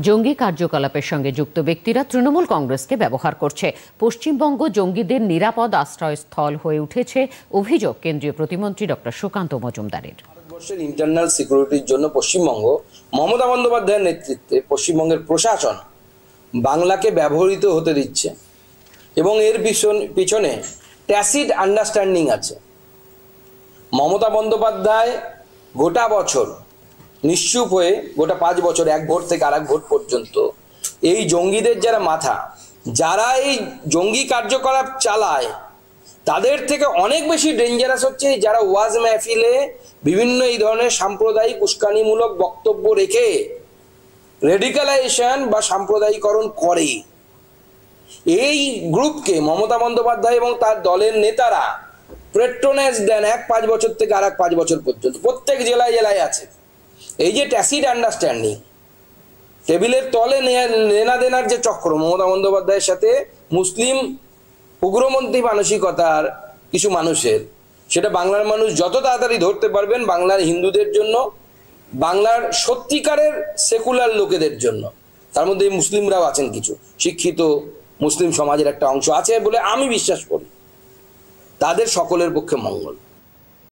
জঙ্গি কার্যকলাপের সঙ্গে যুক্ত ব্যক্তিরা তৃণমূল কংগ্রেসকে ব্যবহার করছে। পশ্চিমবঙ্গ জঙ্গিদের নিরাপদ আশ্রয়স্থল হয়ে উঠেছে অভিযোগ কেন্দ্রীয় প্রতিমন্ত্রী ডক্টর সুকান্ত মজুমদারের। ভারতবর্ষের ইন্টারনাল সিকিউরিটির জন্য পশ্চিমবঙ্গ মমতা বন্দ্যোপাধ্যায়ের নেতৃত্বে পশ্চিমবঙ্গের প্রশাসন বাংলাকে ব্যবহৃত হতে দিচ্ছে এবং এর পিছনে ট্যাসিড আন্ডারস্ট্যান্ডিং আছে। মমতা বন্দ্যোপাধ্যায় গোটা বছর নিশ্চুপ হয়ে, গোটা 5 বছর, এক ভোট থেকে আরেক ভোট পর্যন্ত এই জঙ্গিদের যারা মাথা, যারা এই জঙ্গি কার্যকলাপ চালায়, তাদের থেকে অনেক বেশি ডেঞ্জারাস হচ্ছে যারা ওয়াজ মাহফিলে বিভিন্ন এই ধরনের সাম্প্রদায়িক উস্কানিমূলক বক্তব্য রেখে রেডিকালাইজেশন বা সাম্প্রদায়িকরণ করে। এই গ্রুপকে মমতা বন্দ্যোপাধ্যায় এবং তার দলের নেতারা পেট্রোনেজ দেন 5 বছর থেকে আরেক 5 বছর পর্যন্ত, প্রত্যেক জেলায় জেলায় আছে। এই যে ট্যাসিড আন্ডারস্ট্যান্ডিং, টেবিলের তলে নেনা দেনার যে চক্র মমতা বন্দ্যোপাধ্যায়ের সাথে মুসলিম উগ্রপন্থী মানসিকতার কিছু মানুষের, সেটা বাংলার মানুষ যত তাড়াতাড়ি ধরতে পারবেন, বাংলার হিন্দুদের জন্য, বাংলার সত্যিকারের সেকুলার লোকেদের জন্য, তার মধ্যে মুসলিমরাও আছেন, কিছু শিক্ষিত মুসলিম সমাজের একটা অংশ আছে বলে আমি বিশ্বাস করি, তাদের সকলের পক্ষে মঙ্গল।